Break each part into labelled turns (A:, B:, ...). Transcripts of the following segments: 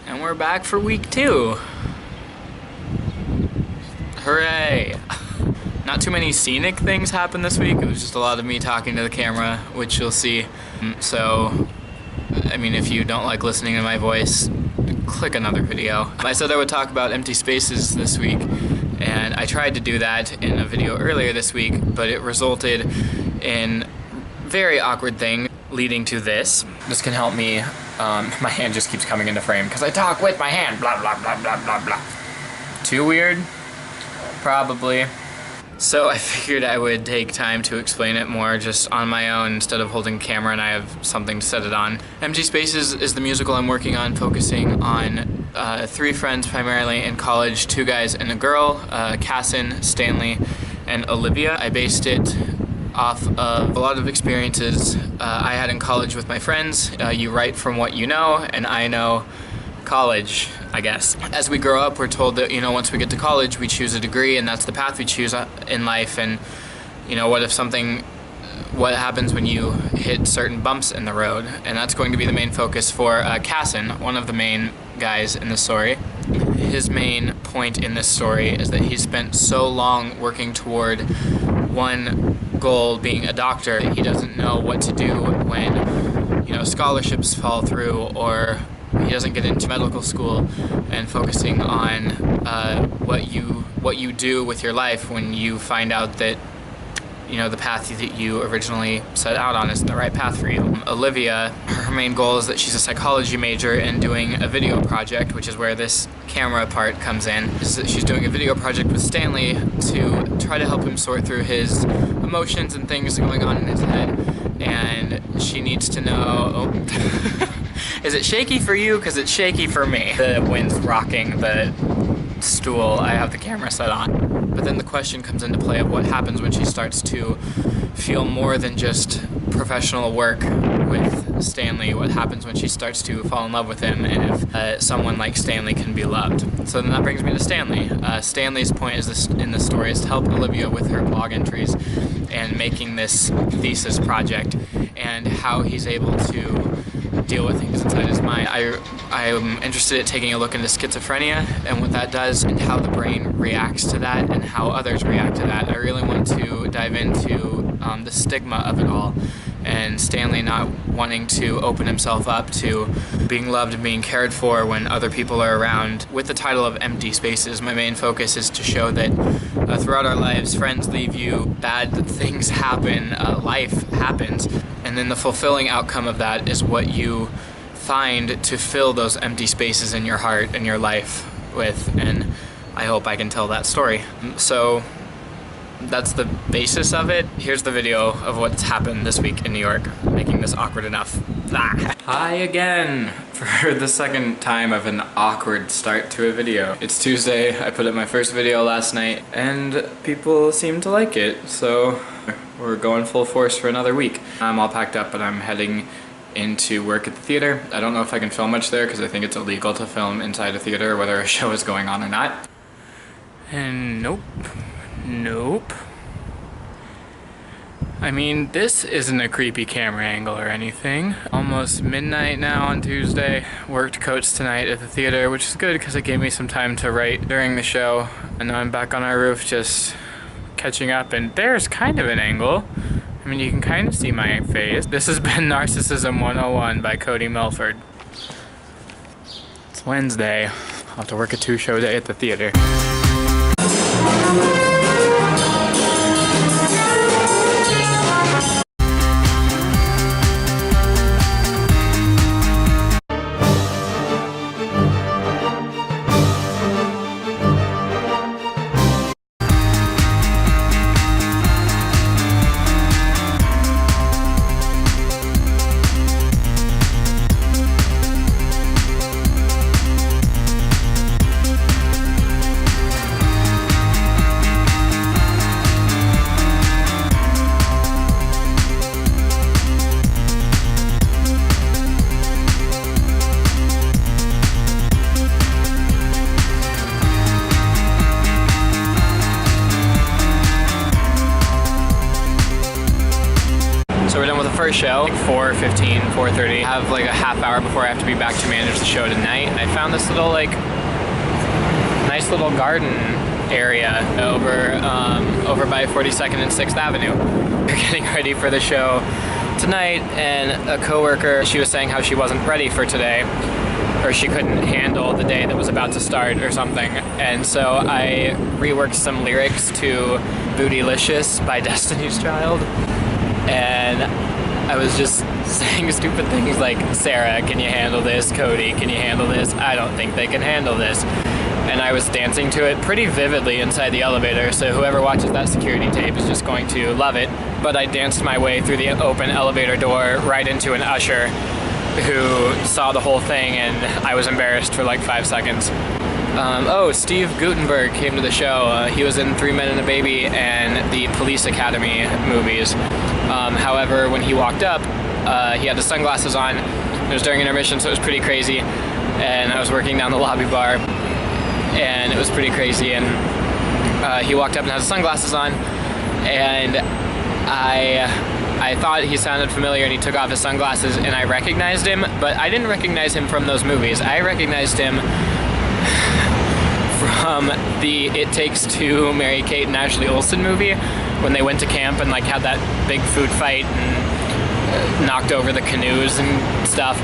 A: And we're back for week 2. Hooray! Not too many scenic things happened this week. It was just a lot of me talking to the camera, which you'll see. So, I mean, if you don't like listening to my voice, click another video. I said I would talk about empty spaces this week, and I tried to do that in a video earlier this week, but it resulted in very awkward thing leading to this. This can help me. My hand just keeps coming into frame because I talk with my hand. Blah, blah, blah, blah, blah, blah. Too weird? Probably. So I figured I would take time to explain it more just on my own instead of holding a camera and I have something to set it on. Empty Spaces is the musical I'm working on, focusing on 3 friends primarily in college, 2 guys and a girl, Casson, Stanley, and Olivia. I based it off of a lot of experiences I had in college with my friends. You write from what you know, and I know college, I guess. As we grow up, we're told that, once we get to college, we choose a degree, and that's the path we choose in life. And, what happens when you hit certain bumps in the road? And that's going to be the main focus for Casson, one of the main guys in the story. His main point in this story is that he spent so long working toward one goal, being a doctor, he doesn't know what to do when, scholarships fall through, or he doesn't get into medical school, and focusing on what you do with your life when you find out that the path that you originally set out on isn't the right path for you. Olivia, her main goal is that she's a psychology major and doing a video project, which is where this camera part comes in. Is that she's doing a video project with Stanley to try to help him sort through his emotions and things going on in his head. And she needs to know, is it shaky for you? Because it's shaky for me. The wind's rocking the stool I have the camera set on. But then the question comes into play of what happens when she starts to feel more than just professional work with Stanley. What happens when she starts to fall in love with him, and if someone like Stanley can be loved. So then that brings me to Stanley. Stanley's point in this story is to help Olivia with her blog entries and making this thesis project, and how he's able to deal with things inside his mind. I'm interested in taking a look into schizophrenia and what that does and how the brain reacts to that and how others react to that. I really want to dive into the stigma of it all, and Stanley not wanting to open himself up to being loved and being cared for when other people are around. With the title of Empty Spaces, my main focus is to show that throughout our lives, friends leave you, bad things happen, life happens, and then the fulfilling outcome of that is what you find to fill those empty spaces in your heart and your life with, and I hope I can tell that story. So that's the basis of it. Here's the video of what's happened this week in New York, making this awkward enough. Hi again for the second time of an awkward start to a video. It's Tuesday, I put up my first video last night, and people seem to like it, so we're going full force for another week. I'm all packed up, but I'm heading into work at the theater. I don't know if I can film much there because I think it's illegal to film inside a theater whether a show is going on or not. And nope. I mean, this isn't a creepy camera angle or anything. Almost midnight now on Tuesday. Worked Coach tonight at the theater, which is good because it gave me some time to write during the show. And now I'm back on our roof just catching up, and there's kind of an angle. I mean, you can kind of see my face. This has been Narcissism 101 by Cody Melford. It's Wednesday. I'll have to work a 2-show day at the theater. before a show, like 4:15, 4:30. I have like a half hour before I have to be back to manage the show tonight. And I found this little like nice little garden area over by 42nd and 6th Avenue. We're getting ready for the show tonight, and a coworker, she was saying how she wasn't ready for today, or she couldn't handle the day that was about to start or something. And so I reworked some lyrics to Bootylicious by Destiny's Child, and I was just saying stupid things like, Sarah, can you handle this? Cody, can you handle this? I don't think they can handle this. And I was dancing to it pretty vividly inside the elevator, so whoever watches that security tape is just going to love it. But I danced my way through the open elevator door right into an usher who saw the whole thing, and I was embarrassed for like 5 seconds. Oh, Steve Guttenberg came to the show. He was in 3 Men and a Baby and the Police Academy movies. However, when he walked up, he had the sunglasses on. It was during intermission, so it was pretty crazy. And I was working down the lobby bar, and it was pretty crazy. And he walked up and had the sunglasses on, and I thought he sounded familiar, and he took off his sunglasses, and I recognized him, but I didn't recognize him from those movies. I recognized him from the It Takes Two Mary-Kate and Ashley Olsen movie, when they went to camp and like had that big food fight and knocked over the canoes and stuff.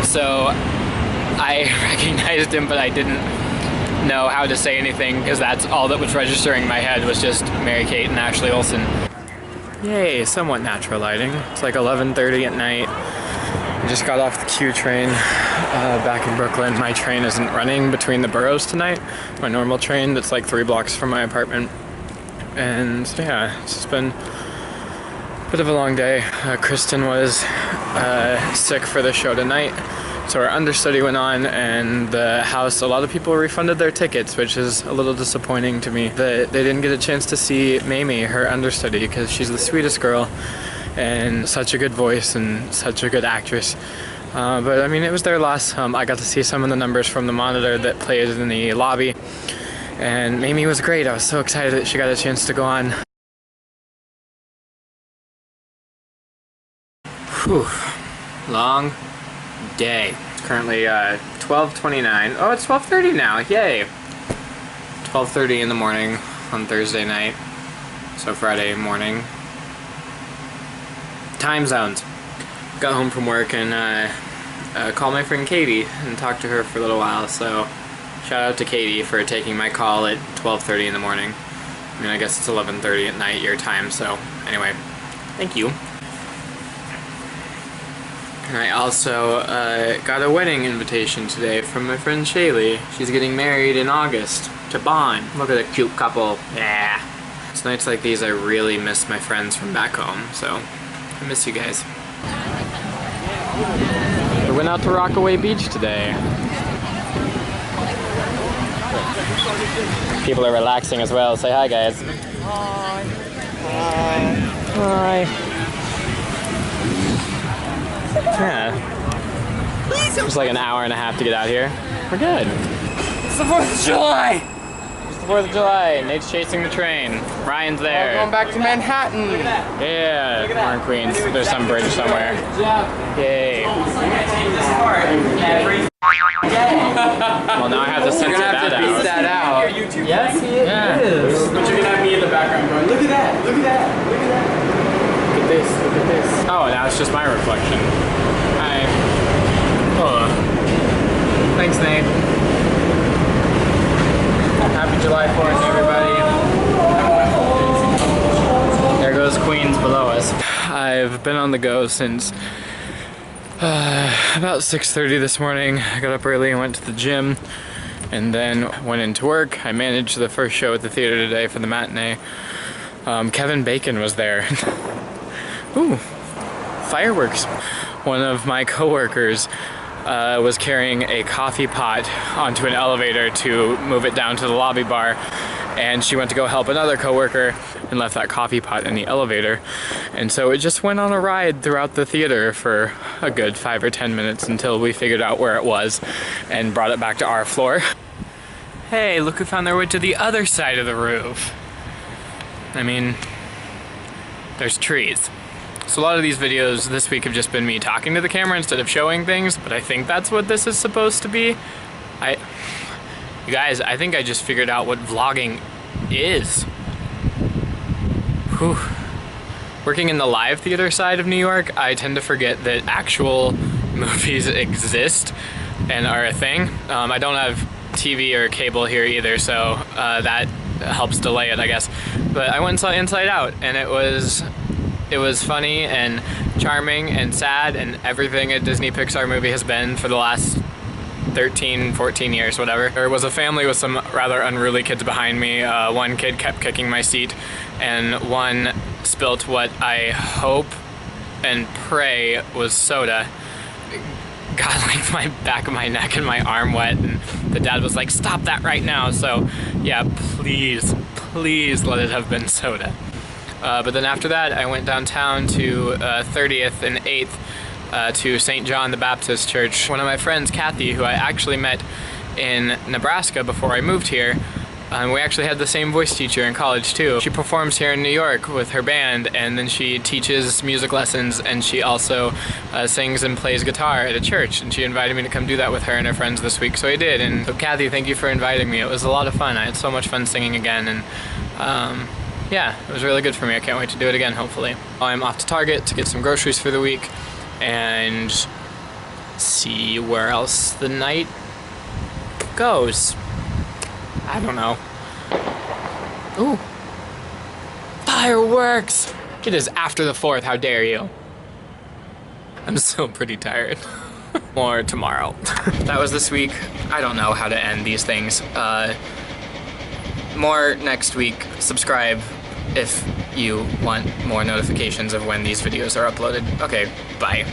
A: So I recognized him, but I didn't know how to say anything, because that's all that was registering in my head, was just Mary-Kate and Ashley Olsen. Yay, somewhat natural lighting. It's like 11:30 at night. I just got off the Q train back in Brooklyn. My train isn't running between the boroughs tonight. My normal train that's like 3 blocks from my apartment. And yeah, it's just been a bit of a long day. Kristen was sick for the show tonight, so our understudy went on, and the house, a lot of people refunded their tickets, which is a little disappointing to me. That they didn't get a chance to see Mamie, her understudy, because she's the sweetest girl and such a good voice and such a good actress. But I mean, it was their loss. I got to see some of the numbers from the monitor that played in the lobby, and Mamie was great. I was so excited that she got a chance to go on. Whew. Long day. It's currently 12:29. Oh, it's 12:30 now. Yay. 12:30 in the morning on Thursday night. So Friday morning. Time zones. Got home from work and called my friend Katie and talked to her for a little while. So shout out to Katie for taking my call at 12:30 in the morning. I mean, I guess it's 11:30 at night your time. So anyway, thank you. And I also got a wedding invitation today from my friend Shaylee. She's getting married in August to Bon. Look at a cute couple. Yeah. It's nights like these I really miss my friends from back home, so I miss you guys. We went out to Rockaway Beach today. People are relaxing as well. Say hi, guys. Hi. Hi. Hi. Yeah. It's like an hour and a half to get out here. We're good. It's the 4th of July! It's the 4th of July. Nate's chasing the train. Ryan's there.
B: We're going back to Manhattan.
A: Yeah, we're in Queens. There's some bridge somewhere. Yay. Well, now I have to censor that out.
B: You're gonna have to piece that out.
A: Yes, he is.
B: But you're gonna have me in the background going, look at that, look at that, look at that.
A: Look at this, look at this. Oh, now it's just my reflection. Hi. Oh. Thanks, Nate. Happy July 4th, everybody. There goes Queens below us. I've been on the go since about 6:30 this morning. I got up early and went to the gym, and then went into work. I managed the first show at the theater today for the matinee. Kevin Bacon was there. Ooh, fireworks. One of my coworkers was carrying a coffee pot onto an elevator to move it down to the lobby bar, and she went to go help another coworker and left that coffee pot in the elevator. And so it just went on a ride throughout the theater for a good 5 or 10 minutes until we figured out where it was and brought it back to our floor. Hey, look who found their way to the other side of the roof. I mean, there's trees. So a lot of these videos this week have just been me talking to the camera instead of showing things, but I think that's what this is supposed to be. You guys, I think I just figured out what vlogging is. Whew. Working in the live theater side of New York, I tend to forget that actual movies exist and are a thing. I don't have TV or cable here either, so that helps delay it, I guess. But I went and saw Inside Out, and it was funny and charming and sad and everything a Disney Pixar movie has been for the last 13, 14 years, whatever. There was a family with some rather unruly kids behind me. One kid kept kicking my seat, and one spilt what I hope and pray was soda. Got like my back of my neck and my arm wet, and the dad was like, "Stop that right now." So yeah, please let it have been soda. But then after that, I went downtown to 30th and 8th to St. John the Baptist Church. One of my friends, Kathy, who I actually met in Nebraska before I moved here, we actually had the same voice teacher in college too. She performs here in New York with her band, and then she teaches music lessons, and she also sings and plays guitar at a church, and she invited me to come do that with her and her friends this week, so I did. And so Kathy, thank you for inviting me. It was a lot of fun. I had so much fun singing again, and yeah, it was really good for me. I can't wait to do it again, hopefully. I'm off to Target to get some groceries for the week and see where else the night goes. I don't know. Ooh. Fireworks! It is after the 4th, how dare you? I'm still pretty tired. More tomorrow. That was this week. I don't know how to end these things. More next week. Subscribe if you want more notifications of when these videos are uploaded. Okay, bye.